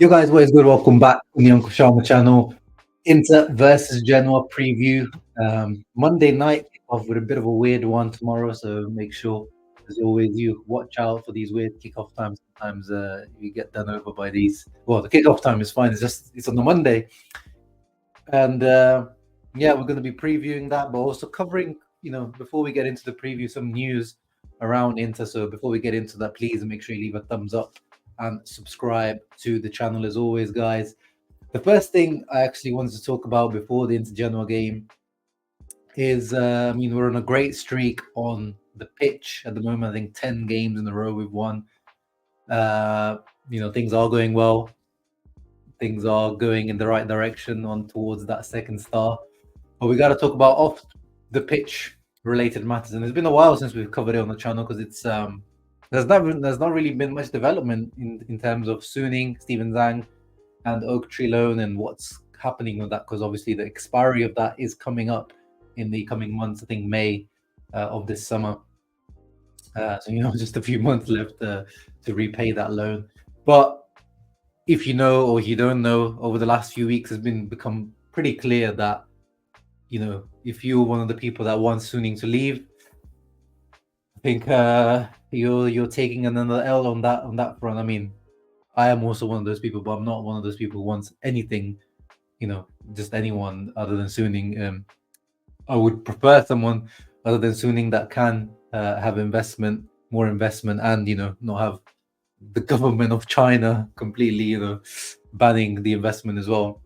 Yo guys, what is good? Welcome back on the Uncle Sharma channel. Inter versus Genoa preview. Monday night kickoff with a bit of a weird one tomorrow, so make sure, as always, you watch out for these weird kickoff times. Sometimes you get done over by these. Well, the kickoff time is fine. It's on the Monday, and yeah, we're going to be previewing that, but also covering. Before we get into the preview, some news around Inter. So before we get into that, please make sure you leave a thumbs up and subscribe to the channel as always, guys. The first thing I actually wanted to talk about before the Inter Genoa game is, we're on a great streak on the pitch at the moment. I think 10 games in a row we've won. Things are going well. Things are going in the right direction on towards that second star. But we got to talk about off the pitch related matters. And it's been a while since we've covered it on the channel because it's there's not really been much development in terms of Suning, Steven Zhang, and Oak Tree loan and what's happening with that, because obviously the expiry of that is coming up in the coming months. I think May of this summer. So just a few months left to repay that loan. But if you know or you don't know, over the last few weeks, it's become pretty clear that if you're one of the people that wants Suning to leave, I think you're taking another L on that front. I mean, I am also one of those people, but I'm not one of those people who wants anything, just anyone other than Suning. I would prefer someone other than Suning that can have more investment, and not have the government of China completely, banning the investment as well.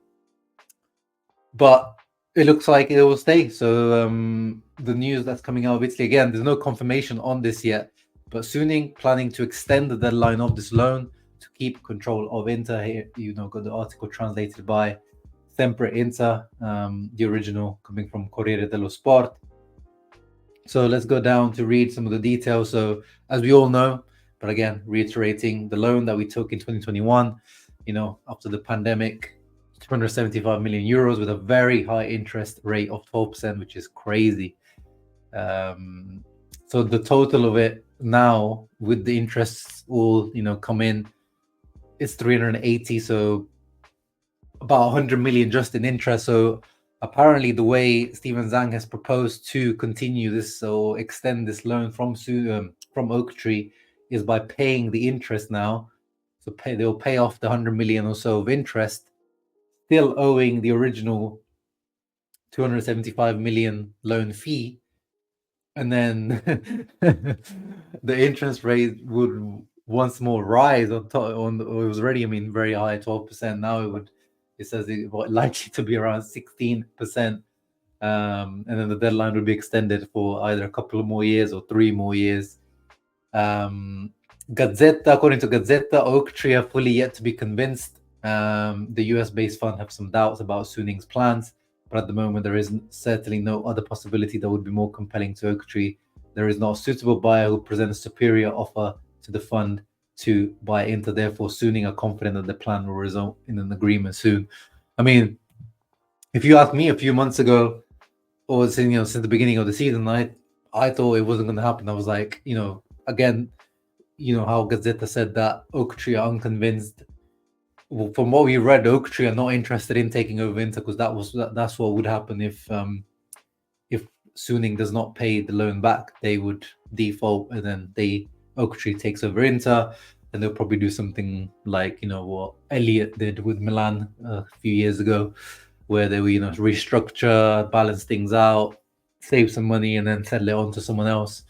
But it looks like it will stay. So the news that's coming out of Italy, again, there's no confirmation on this yet, but Suning planning to extend the deadline of this loan to keep control of Inter. Here, got the article translated by Sempre Inter, the original coming from Corriere dello Sport. So let's go down to read some of the details. So as we all know, but again, reiterating, the loan that we took in 2021, after the pandemic, 275 million euros with a very high interest rate of 12%, which is crazy. So the total of it now, with the interests all come in, it's 380. So about 100 million just in interest. So apparently, the way Steven Zhang has proposed to continue this or extend this loan from Oak Tree is by paying the interest now. So they'll pay off the 100 million or so of interest, still owing the original 275 million loan fee, and then the interest rate would once more rise on top. It was already, very high, 12%. Now it says it likely to be around 16%, and then the deadline would be extended for either a couple of more years or 3 more years. According to Gazzetta, Oak Tree are fully yet to be convinced. The US-based fund have some doubts about Suning's plans, but at the moment there is certainly no other possibility that would be more compelling to Oak Tree. There is not a suitable buyer who presents a superior offer to the fund to buy Inter. Therefore, Suning are confident that the plan will result in an agreement soon. If you asked me a few months ago, or since the beginning of the season, I thought it wasn't going to happen. I was like, again, how Gazzetta said that Oak Tree are unconvinced. Well, from what we read, Oak Tree are not interested in taking over Inter, because that's what would happen if Suning does not pay the loan back. They would default, and then Oak Tree takes over Inter, and they'll probably do something like what Elliott did with Milan a few years ago, where they will restructure, balance things out, save some money, and then settle it on to someone else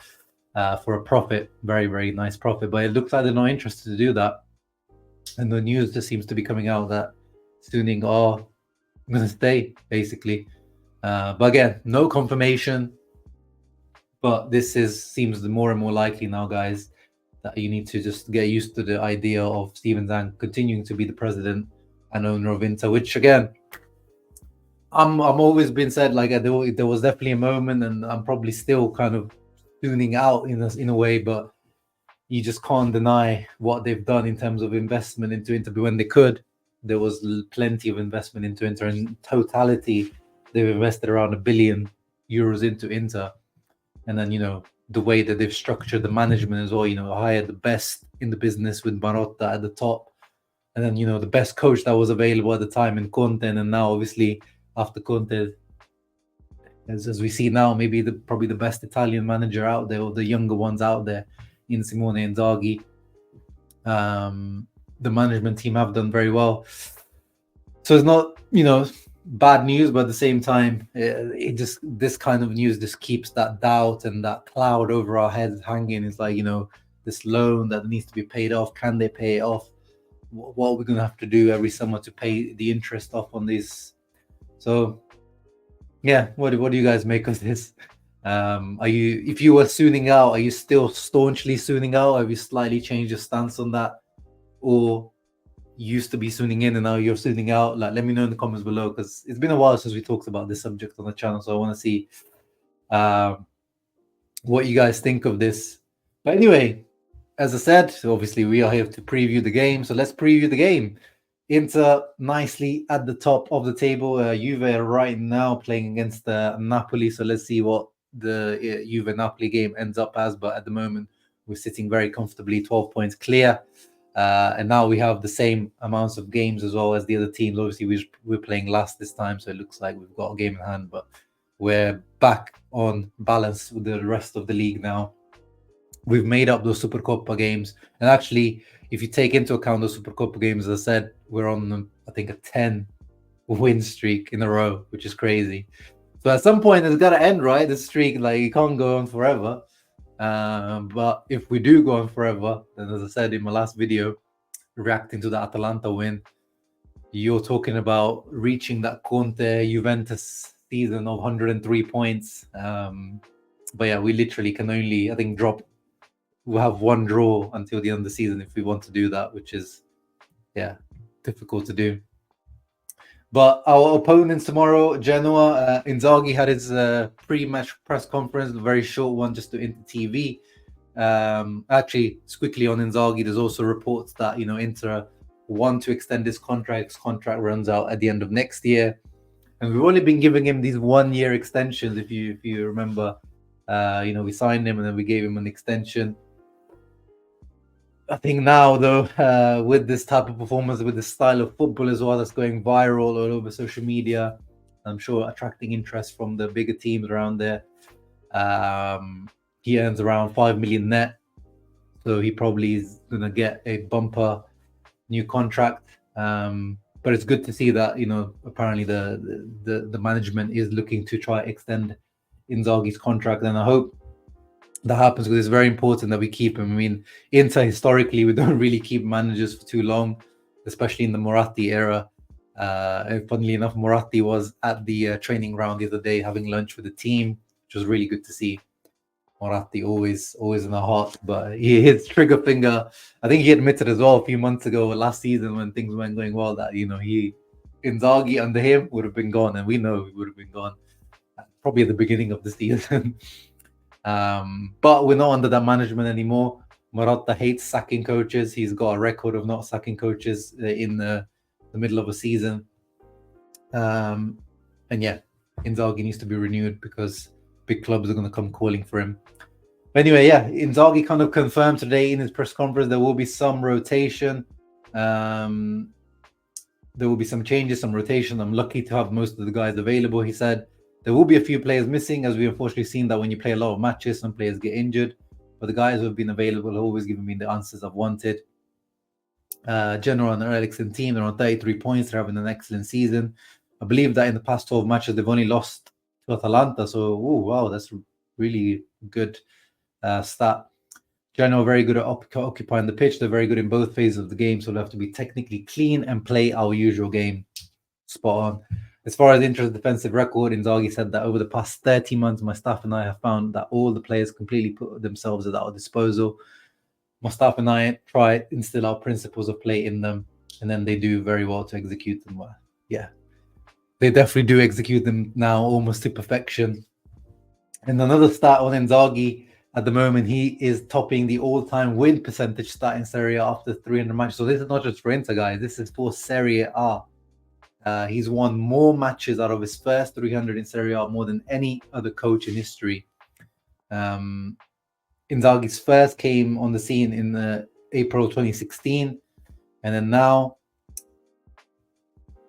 for a profit, very, very nice profit. But it looks like they're not interested to do that, and the news just seems to be coming out that Suning are going to stay, basically. But again, no confirmation. But this seems more and more likely now, guys, that you need to just get used to the idea of Steven Zhang continuing to be the president and owner of Inter, which again, I'm always been said, like, there was definitely a moment, and I'm probably still kind of tuning out in a way, but you just can't deny what they've done in terms of investment into Inter. When they could, there was plenty of investment into Inter. In totality, they've invested around €1 billion into Inter. And then, the way that they've structured the management as well, hired the best in the business with Marotta at the top. and then the best coach that was available at the time in Conte, and now obviously after Conte, as we see now, maybe probably the best Italian manager out there, or the younger ones out there, in Simone Inzaghi. The management team have done very well, so it's not bad news, but at the same time, this kind of news just keeps that doubt and that cloud over our heads hanging. It's like this loan that needs to be paid off. Can they pay it off? What are we going to have to do every summer to pay the interest off on these? So yeah, what do you guys make of this? If you were Sooning out, are you still staunchly Sooning out? Have you slightly changed your stance on that, or used to be Sooning in and now you're Sooning out? Like, let me know in the comments below, because it's been a while since we talked about this subject on the channel, so I want to see what you guys think of this. But anyway, as I said, obviously we are here to preview the game, so let's preview the game. Inter nicely at the top of the table. Juve right now playing against Napoli, so let's see what the Juve-Napoli game ends up as. But at the moment, we're sitting very comfortably, 12 points clear. And now we have the same amounts of games as well as the other teams. Obviously, we're playing last this time, so it looks like we've got a game in hand, but we're back on balance with the rest of the league now. We've made up those Supercoppa games, and actually, if you take into account those Supercoppa games, as I said, we're on, I think, a 10 win streak in a row, which is crazy. So at some point, it's got to end, right? The streak, like, it can't go on forever. But if we do go on forever, then as I said in my last video, reacting to the Atalanta win, you're talking about reaching that Conte Juventus season of 103 points. But yeah, we literally can only, I think, we'll have one draw until the end of the season if we want to do that, which is, yeah, difficult to do. But our opponents tomorrow, Genoa, Inzaghi had his pre-match press conference, a very short one, just to Inter TV. Actually, quickly on Inzaghi, there's also reports that Inter want to extend his contract. His contract runs out at the end of next year, and we've only been giving him these 1-year extensions. If you remember, we signed him and then we gave him an extension. I think now, though, with this type of performance, with this style of football as well, that's going viral all over social media, I'm sure attracting interest from the bigger teams around there. He earns around 5 million net, so he probably is going to get a bumper new contract. But it's good to see that apparently the management is looking to try extend Inzaghi's contract, and I hope that happens, because it's very important that we keep him. I mean, Inter historically, we don't really keep managers for too long, especially in the Moratti era. And funnily enough, Moratti was at the training ground the other day having lunch with the team, which was really good to see. Moratti always in the heart, but his trigger finger, I think he admitted as well a few months ago, last season, when things weren't going well, that Inzaghi under him would have been gone, and we know he would have been gone probably at the beginning of the season. But we're not under that management anymore. Marotta hates sacking coaches. He's got a record of not sacking coaches in the middle of a season. And yeah, Inzaghi needs to be renewed because big clubs are going to come calling for him. But anyway, yeah, Inzaghi kind of confirmed today in his press conference there will be some rotation. There will be some changes, some rotation. I'm lucky to have most of the guys available, he said. There will be a few players missing, as we unfortunately seen that when you play a lot of matches, some players get injured. But the guys who have been available have always given me the answers I've wanted. Genoa and the Eriksen team, they're on 33 points. They're having an excellent season. I believe that in the past 12 matches, they've only lost to Atalanta. So, wow, that's really good stat. Genoa very good at occupying the pitch. They're very good in both phases of the game. So they'll have to be technically clean and play our usual game. Spot on. As far as Inter's defensive record, Inzaghi said that over the past 30 months, my staff and I have found that all the players completely put themselves at our disposal. My staff and I try to instill our principles of play in them, and then they do very well to execute them. Yeah, they definitely do execute them now almost to perfection. And another stat on Inzaghi, at the moment, he is topping the all-time win percentage stat in Serie A after 300 matches. So this is not just for Inter, guys. This is for Serie A. He's won more matches out of his first 300 in Serie A, more than any other coach in history. Inzaghi's first came on the scene in April 2016, and then now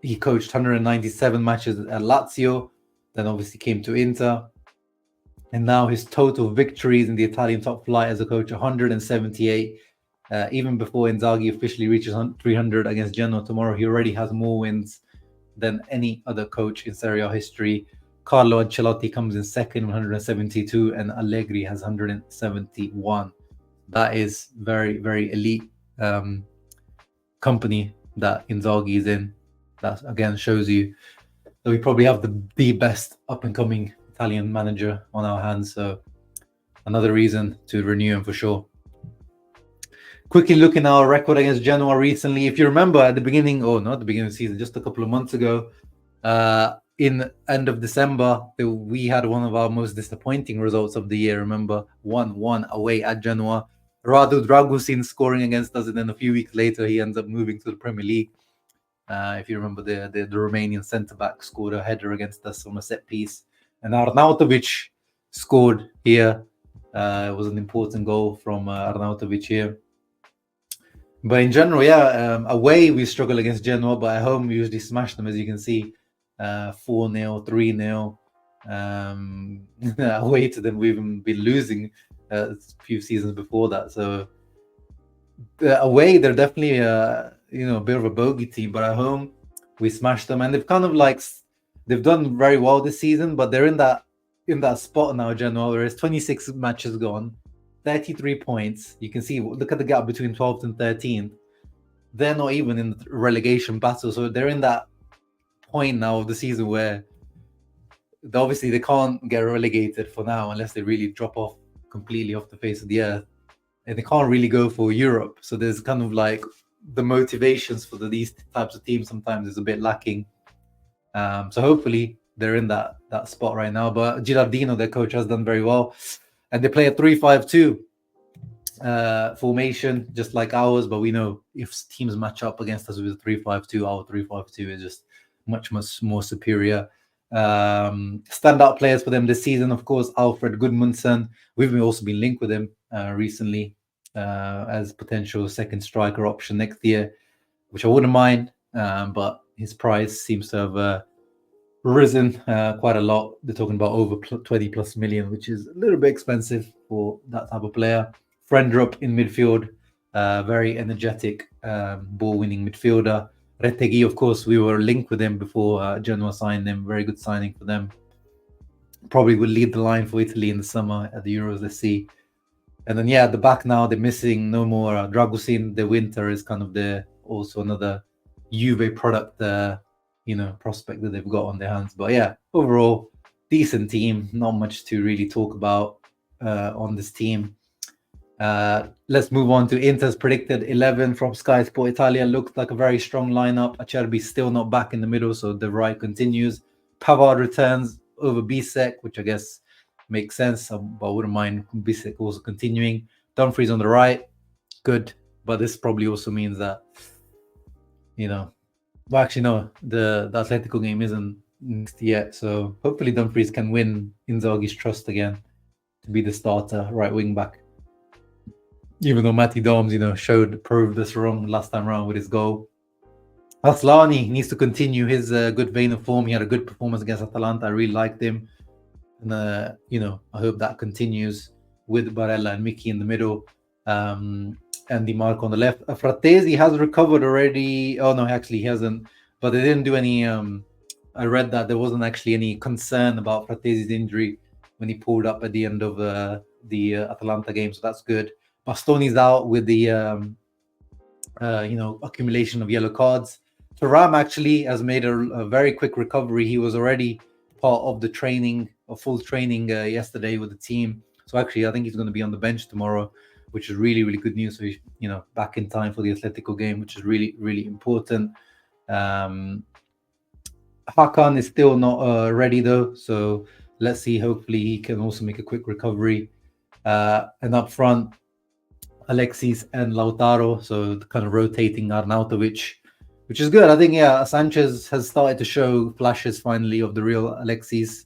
he coached 197 matches at Lazio, then obviously came to Inter. And now his total victories in the Italian top flight as a coach, 178. Even before Inzaghi officially reaches 300 against Genoa tomorrow, he already has more wins than any other coach in Serie A history. Carlo Ancelotti comes in second, 172, and Allegri has 171. That is very, very elite company that Inzaghi is in. That again shows you that we probably have the best up-and-coming Italian manager on our hands. So another reason to renew him for sure. Quickly looking at our record against Genoa recently. If you remember at the beginning, not at the beginning of the season, just a couple of months ago, in end of December, we had one of our most disappointing results of the year. Remember, 1-1 away at Genoa. Radu Dragusin scoring against us, and then a few weeks later, he ends up moving to the Premier League. If you remember, the Romanian centre-back scored a header against us on a set piece. And Arnautovic scored here. It was an important goal from Arnautovic here. But in general, away we struggle against Genoa, but at home we usually smash them, as you can see. 4-0, 3-0. Away to them, we've even been losing a few seasons before that. So away, they're definitely a bit of a bogey team, but at home we smashed them, and they've kind of they've done very well this season, but they're in that spot now, Genoa, where it's 26 matches gone, 33 points. You can see, look at the gap between 12th and 13th. They're not even in the relegation battle, so they're in that point now of the season where obviously they can't get relegated for now unless they really drop off completely off the face of the earth, and they can't really go for Europe. So there's kind of the motivations for these types of teams sometimes is a bit lacking. So hopefully they're in that spot right now. But Gilardino, their coach, has done very well, and they play a 3-5-2 formation just like ours. But we know if teams match up against us with a 3-5-2, our 3-5-2 is just much more superior. Standout players for them this season, of course, Alfred Gudmundsson. We've also been linked with him recently as potential second striker option next year, which I wouldn't mind, but his price seems to have risen quite a lot. They're talking about over 20 plus million, which is a little bit expensive for that type of player. Frendrup in midfield, very energetic ball-winning midfielder. Retegui, of course, we were linked with him before Genoa signed him. Very good signing for them. Probably will lead the line for Italy in the summer at the Euros. Let's see. And then, at the back now, they're missing no more Dragusin. The Winter is kind of also another Juve product, prospect that they've got on their hands. But overall, decent team. Not much to really talk about on this team. Let's move on to Inter's predicted 11 from Sky Sport Italia. Looked like a very strong lineup. Acerbi still not back in the middle, so the right continues. Pavard returns over Bisek, which I guess makes sense, but I wouldn't mind Bisek also continuing. Dumfries on the right, good, but this probably also means that, well, actually, no, the Atletico game isn't next yet, so hopefully Dumfries can win Inzaghi's trust again to be the starter right wing back. Even though Matty Doms, proved us wrong last time around with his goal. Aslani needs to continue his good vein of form. He had a good performance against Atalanta. I really liked him. And, I hope that continues with Barella and Mickey in the middle. And Di Marco on the left. Fratesi has recovered already. Oh, no, actually, he hasn't. But they didn't do any... I read that there wasn't actually any concern about Fratesi's injury when he pulled up at the end of the Atalanta game. So that's good. Bastoni's out with the, accumulation of yellow cards. Thuram actually has made a very quick recovery. He was already part of the training, full training yesterday with the team. So actually, I think he's going to be on the bench tomorrow, which is really, really good news. So he's, back in time for the Atletico game, which is really, really important. Hakan is still not ready though. So let's see. Hopefully he can also make a quick recovery. And up front, Alexis and Lautaro, so kind of rotating Arnautovic, which is good. I think, Sanchez has started to show flashes finally of the real Alexis.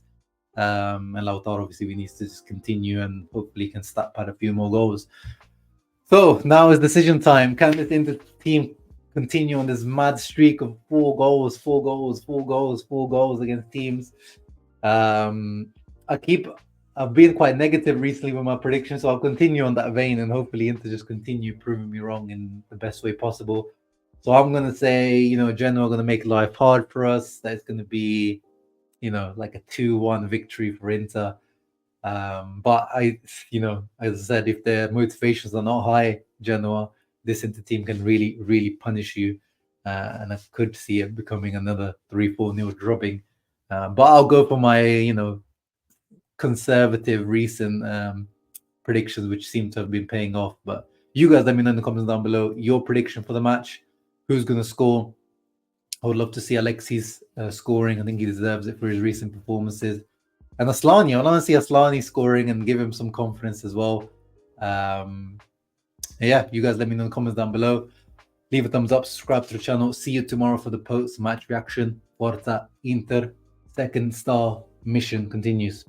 And Lautaro, obviously, we need to just continue and hopefully can stat pad a few more goals. So now is decision time. Can this Inter team continue on this mad streak of 4 goals against teams. I've been quite negative recently with my predictions, so I'll continue on that vein and hopefully Inter just continue proving me wrong in the best way possible. So I'm gonna say, Genoa are gonna make life hard for us. That's gonna be, like a 2-1 victory for Inter. But as I said, if their motivations are not high, Genoa, this Inter team can really, really punish you. And I could see it becoming another 3-4-0 drubbing. But I'll go for my, conservative recent predictions, which seem to have been paying off. But you guys let me know in the comments down below your prediction for the match. Who's going to score? I would love to see Alexis scoring. I think he deserves it for his recent performances. And Aslani, I want to see Aslani scoring and give him some confidence as well. Yeah, you guys let me know in the comments down below. Leave a thumbs up, subscribe to the channel. See you tomorrow for the post-match reaction. Forza Inter, second star mission continues.